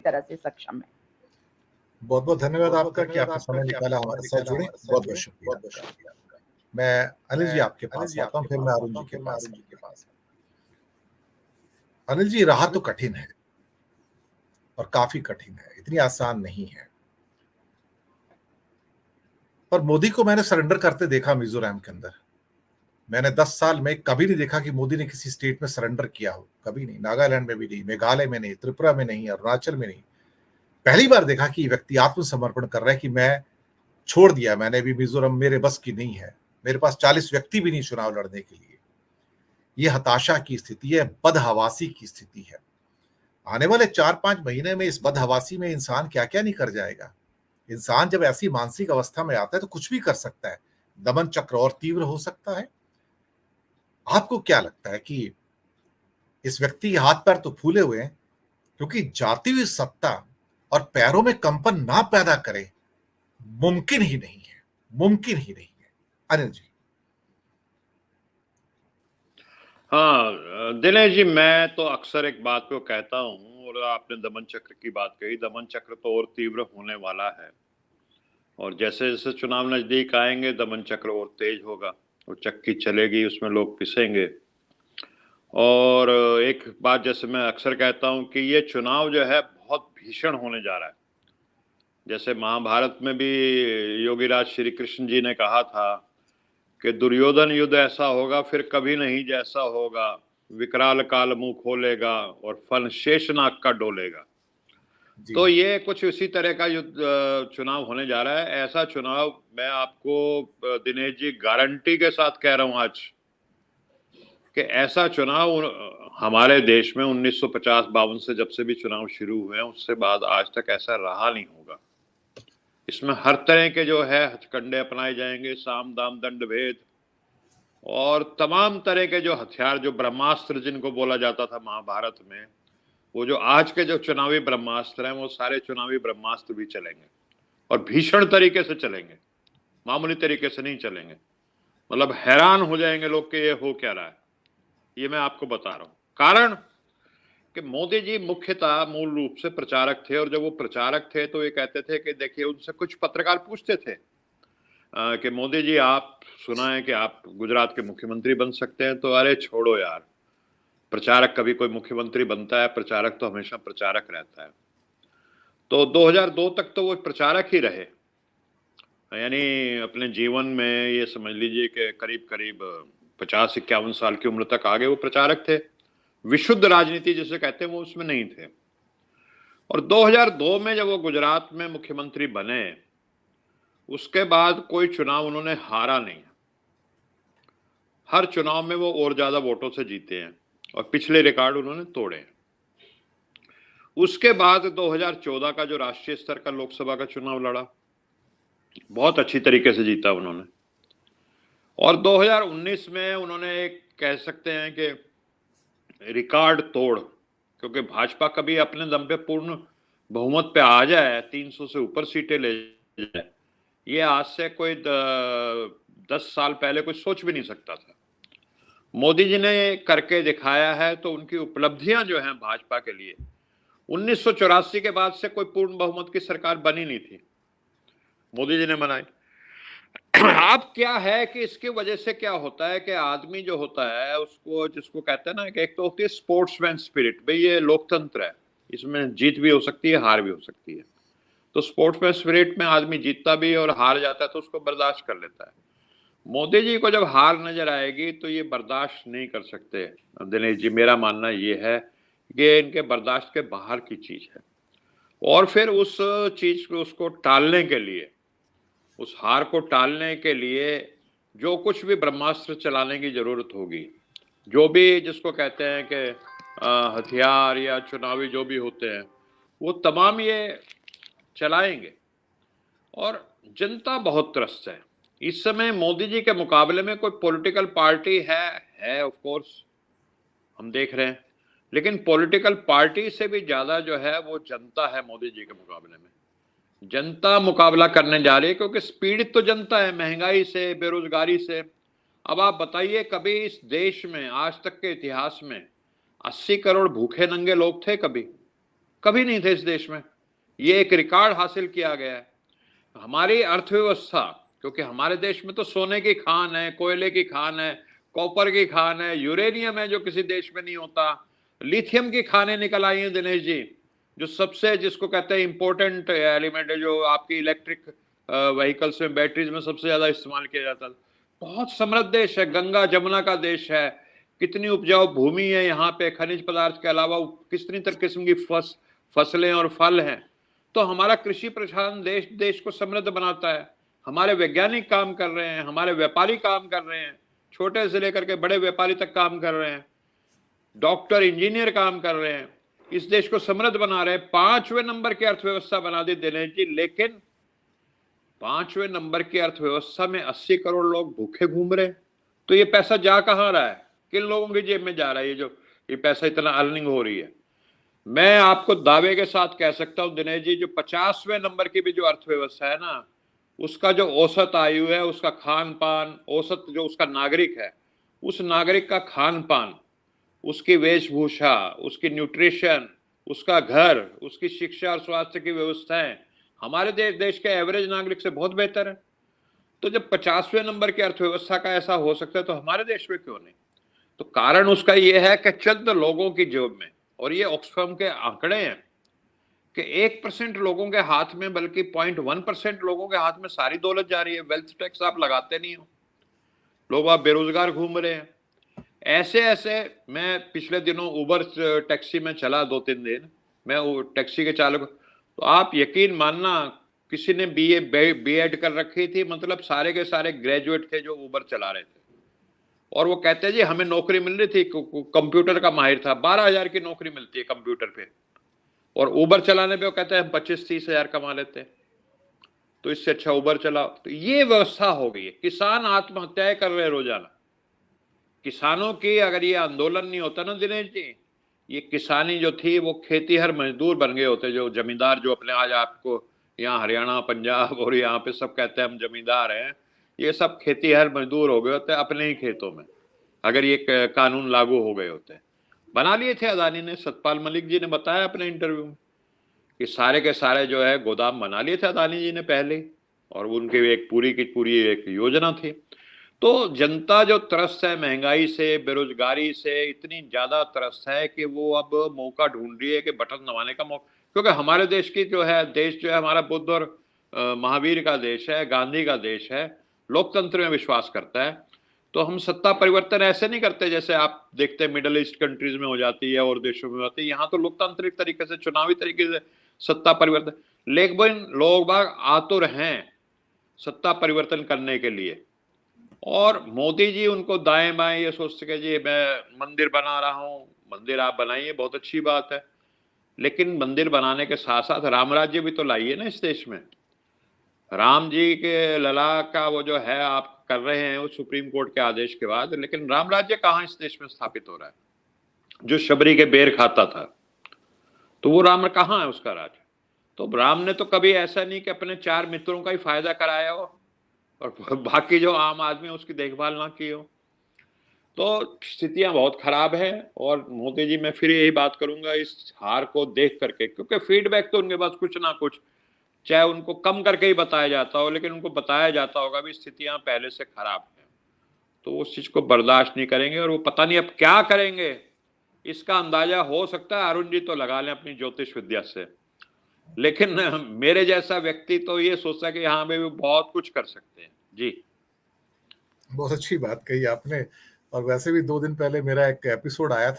तरह से सक्षम है। बहुत बहुत धन्यवाद आपका कि आपने समय निकाला हमारे साथ जुड़े। बहुत बहुत शुक्रिया आपका। मैं अनिल जी आपके पास आता हूँ, फिर मैं अरुण जी के पास। अनिल जी, राह तो कठिन है और काफी कठिन है, इतनी आसान नहीं है। पर मोदी को मैंने सरेंडर करते देखा मिजोरम के अंदर। मैंने 10 साल में कभी नहीं देखा कि मोदी ने किसी स्टेट में सरेंडर किया हो, कभी नहीं। नागालैंड में भी नहीं, मेघालय में नहीं, त्रिपुरा में नहीं, अरुणाचल में नहीं। पहली बार देखा कि व्यक्ति आत्मसमर्पण कर रहा है कि मैं छोड़ दिया, मैंने भी मिजोरम मेरे बस की नहीं है, मेरे पास 40 व्यक्ति भी नहीं चुनाव लड़ने के लिए। यह हताशा की स्थिति है, बदहवासी की स्थिति है। आने वाले 4-5 महीने में इस बदहवासी में इंसान क्या क्या नहीं कर जाएगा। इंसान जब ऐसी मानसिक अवस्था में आता है तो कुछ भी कर सकता है। दमन चक्र और तीव्र हो सकता है। आपको क्या लगता है कि इस व्यक्ति के हाथ पैर तो फूले हुए हैं, क्योंकि जाती हुई सत्ता और पैरों में कंपन ना पैदा करे, मुमकिन ही नहीं है, मुमकिन ही नहीं है। अनिल जी। हाँ दिनेश जी, मैं तो अक्सर एक बात को कहता हूँ, और आपने दमन चक्र की बात कही, दमन चक्र तो और तीव्र होने वाला है। और जैसे जैसे चुनाव नजदीक आएंगे दमन चक्र और तेज होगा, और चक्की चलेगी, उसमें लोग पिसेंगे। और एक बात जैसे मैं अक्सर कहता हूँ कि ये चुनाव जो है बहुत भीषण होने जा रहा है। जैसे महाभारत में भी योगीराज श्री कृष्ण जी ने कहा था कि दुर्योधन युद्ध ऐसा होगा फिर कभी नहीं जैसा होगा, विकराल काल मुंह खोलेगा और फन शेषनाग का डोलेगा। तो ये कुछ इसी तरह का युद्ध चुनाव होने जा रहा है। ऐसा चुनाव मैं आपको दिनेश जी गारंटी के साथ कह रहा हूं आज कि ऐसा चुनाव हमारे देश में 1950-52 से जब से भी चुनाव शुरू हुए हैं उससे बाद आज तक ऐसा रहा नहीं होगा। इसमें हर तरह के जो है हथकंडे अपनाए जाएंगे, साम दाम दंड भेद और तमाम तरह के जो हथियार, जो ब्रह्मास्त्र जिनको बोला जाता था महाभारत में, वो जो आज के जो चुनावी ब्रह्मास्त्र हैं वो सारे चुनावी ब्रह्मास्त्र भी चलेंगे और भीषण तरीके से चलेंगे, मामूली तरीके से नहीं चलेंगे। मतलब हैरान हो जाएंगे लोग कि ये हो क्या रहा है। ये मैं आपको बता रहा हूं। कारण कि मोदी जी मुख्यतः मूल रूप से प्रचारक थे, और जब वो प्रचारक थे तो ये कहते थे कि देखिए, उनसे कुछ पत्रकार पूछते थे कि मोदी जी आप सुना है कि आप गुजरात के मुख्यमंत्री बन सकते हैं, तो अरे छोड़ो यार, प्रचारक कभी कोई मुख्यमंत्री बनता है? प्रचारक तो हमेशा प्रचारक रहता है। तो 2002 तक तो वो प्रचारक ही रहे, यानी अपने जीवन में ये समझ लीजिए कि करीब करीब 50-51 साल की उम्र तक आगे वो प्रचारक थे। विशुद्ध राजनीति जिसे कहते हैं वो उसमें नहीं थे। और 2002 में जब वो गुजरात में मुख्यमंत्री बने, उसके बाद कोई चुनाव उन्होंने हारा नहीं। हर चुनाव में वो और ज्यादा वोटों से जीते हैं और पिछले रिकॉर्ड उन्होंने तोड़े। उसके बाद 2014 का जो राष्ट्रीय स्तर का लोकसभा का चुनाव लड़ा, बहुत अच्छी तरीके से जीता उन्होंने। और 2019 में उन्होंने एक कह सकते हैं कि रिकॉर्ड तोड़, क्योंकि भाजपा कभी अपने दम पे पूर्ण बहुमत पे आ जाए, 300 से ऊपर सीटें ले जाए, ये आज से कोई 10 साल पहले कोई सोच भी नहीं सकता था। मोदी जी ने करके दिखाया है। तो उनकी उपलब्धियां जो हैं भाजपा के लिए, 1984 के बाद से कोई पूर्ण बहुमत की सरकार बनी नहीं थी, मोदी जी ने बनाई। अब क्या है कि इसकी वजह से क्या होता है कि आदमी जो होता है उसको, जिसको कहते हैं ना कि एक तो होती है स्पोर्ट्समैन स्पिरिट, भाई ये लोकतंत्र है, इसमें जीत भी हो सकती है, हार भी हो सकती है। तो स्पोर्ट्समैन स्पिरिट में आदमी जीतता भी और हार जाता है तो उसको बर्दाश्त कर लेता है। मोदी जी को जब हार नजर आएगी तो ये बर्दाश्त नहीं कर सकते दिनेश जी। मेरा मानना ये है कि इनके बर्दाश्त के बाहर की चीज है, और फिर उस चीज को, उसको टालने के लिए, उस हार को टालने के लिए जो कुछ भी ब्रह्मास्त्र चलाने की जरूरत होगी, जो भी जिसको कहते हैं कि हथियार या चुनावी जो भी होते हैं, वो तमाम ये चलाएंगे। और जनता बहुत त्रस्त है इस समय। मोदी जी के मुकाबले में कोई पॉलिटिकल पार्टी है ऑफ कोर्स, हम देख रहे हैं, लेकिन पॉलिटिकल पार्टी से भी ज्यादा जो है वो जनता है मोदी जी के मुकाबले में। जनता मुकाबला करने जा रही है, क्योंकि पीड़ित तो जनता है महंगाई से, बेरोजगारी से। अब आप बताइए, कभी इस देश में आज तक के इतिहास में 80 करोड़ भूखे नंगे लोग थे कभी? कभी नहीं थे इस देश में। ये एक रिकॉर्ड हासिल किया गया है। हमारी अर्थव्यवस्था, क्योंकि हमारे देश में तो सोने की खान है, कोयले की खान है, कॉपर की खान है, यूरेनियम है जो किसी देश में नहीं होता, लिथियम की खानें निकल आई हैं दिनेश जी, जो सबसे, जिसको कहते हैं इंपॉर्टेंट एलिमेंट है, जो आपकी इलेक्ट्रिक व्हीकल्स में, बैटरीज में सबसे ज्यादा इस्तेमाल किया जाता है। बहुत समृद्ध देश है, गंगा जमुना का देश है, कितनी उपजाऊ भूमि है यहाँ पे, खनिज पदार्थ के अलावा कितनी तरह किस्म की फसलें और फल हैं। तो हमारा कृषि प्रधान देश देश को समृद्ध बनाता है। हमारे वैज्ञानिक काम कर रहे हैं, हमारे व्यापारी काम कर रहे हैं, छोटे से लेकर के बड़े व्यापारी तक काम कर रहे हैं, डॉक्टर इंजीनियर काम कर रहे हैं, इस देश को समृद्ध बना रहे हैं। 5वें नंबर की अर्थव्यवस्था बना दी दिनेश जी, लेकिन 5वें नंबर की अर्थव्यवस्था में 80 करोड़ लोग भूखे घूम रहे हैं। तो ये पैसा जा कहां रहा है, किन लोगों की जेब में जा रहा है ये जो ये पैसा इतना अर्निंग हो रही है? मैं आपको दावे के साथ कह सकता हूं दिनेश जी, जो 50वें नंबर की भी जो अर्थव्यवस्था है ना, उसका जो औसत आयु है, उसका खान पान, औसत जो उसका नागरिक है, उस नागरिक का खान पान, उसकी वेशभूषा, उसकी न्यूट्रिशन, उसका घर, उसकी शिक्षा और स्वास्थ्य की व्यवस्थाएं हमारे देश के एवरेज नागरिक से बहुत बेहतर है। तो जब 50वें नंबर की अर्थव्यवस्था का ऐसा हो सकता है तो हमारे देश में क्यों नहीं? तो कारण उसका यह है कि चंद लोगों की जेब में, और ये ऑक्सफैम के आंकड़े हैं कि 1% लोगों के हाथ में, बल्कि 0.1% लोगों के हाथ में सारी दौलत जा रही है। वेल्थ टैक्स आप लगाते नहीं हो, लोग आप बेरोजगार घूम रहे हैं। ऐसे ऐसे, मैं पिछले दिनों उबर टैक्सी में चला 2-3 दिन, मैं वो टैक्सी के चालक, तो आप यकीन मानना, किसी ने बीएड कर रखी थी, मतलब सारे के सारे ग्रेजुएट थे जो उबर चला रहे थे, और वो कहते हैं जी हमें नौकरी मिल रही थी, कंप्यूटर का माहिर था, 12,000 की नौकरी मिलती है कंप्यूटर पे, और उबर चलाने पे वो कहते हैं हम 25-30 हजार कमा लेते हैं, तो इससे अच्छा उबर चलाओ। तो ये व्यवस्था हो गई है। किसान आत्महत्याएं कर रहे हैं रोजाना। किसानों की अगर ये आंदोलन नहीं होता ना दिनेश जी, ये किसानी जो थी वो खेतीहर मजदूर बन गए होते, जो जमींदार, जो अपने आज आपको यहाँ हरियाणा, पंजाब और यहाँ पे सब कहते हैं हम जमींदार हैं, ये सब खेतीहर मजदूर हो गए होते अपने ही खेतों में, अगर ये कानून लागू हो गए होते। बना लिए थे अदानी ने, सतपाल मलिक जी ने बताया अपने इंटरव्यू में कि सारे के सारे जो है गोदाम बना लिए थे अदानी जी ने पहले, और उनकी एक पूरी की पूरी एक योजना थी। तो जनता जो त्रस्त है महंगाई से, बेरोजगारी से, इतनी ज्यादा त्रस्त है कि वो अब मौका ढूंढ रही है कि बटन दबाने का मौका, क्योंकि हमारे देश की जो है, देश जो है हमारा बुद्ध और महावीर का देश है, गांधी का देश है, लोकतंत्र में विश्वास करता है। तो हम सत्ता परिवर्तन ऐसे नहीं करते जैसे आप देखते हैं मिडिल ईस्ट कंट्रीज में हो जाती है और देशों में होती है। यहाँ तो लोकतांत्रिक तरीके से, चुनावी तरीके से सत्ता परिवर्तन, लेकिन लोग बाग आतुर हैं सत्ता परिवर्तन करने के लिए, और मोदी जी उनको दाएं बाएं ये सोचते कि जी मैं मंदिर बना रहा हूं, मंदिर आप बनाइए, बहुत अच्छी बात है, लेकिन मंदिर बनाने के साथ साथ राम राज्य भी तो लाइए ना इस देश में। राम जी के लला का वो जो है आप कर रहे हैं वो सुप्रीम कोर्ट के आदेश के बाद, लेकिन राम राज्य कहाँ इस देश में स्थापित हो रहा है? जो शबरी के बेर खाता था, तो वो राम कहाँ है उसका राज? तो राम ने तो कभी ऐसा नहीं कि अपने 4 मित्रों का ही फायदा कराया हो और बाकी जो आम आदमी उसकी देखभाल ना की हो। तो स्थितियां बहुत खराब है, और मोदी जी, मैं फिर यही बात करूंगा इस हार को देख करके, क्योंकि फीडबैक तो उनके पास कुछ ना कुछ, चाहे उनको कम करके ही बताया जाता हो, लेकिन उनको बताया जाता होगा भी स्थितियां पहले से खराब है, तो वो उस चीज को बर्दाश्त नहीं करेंगे, और वो पता नहीं अब क्या करेंगे। इसका अंदाजा हो सकता है अरुण जी तो लगा लें अपनी ज्योतिष विद्या से, लेकिन मेरे जैसा व्यक्ति तो ये सोचता है कि यहाँ पे भी बहुत कुछ कर सकते हैं। जी, बहुत अच्छी बात कही आपने। और वैसे भी 2 दिन पहले मेरा एक एपिसोड आया था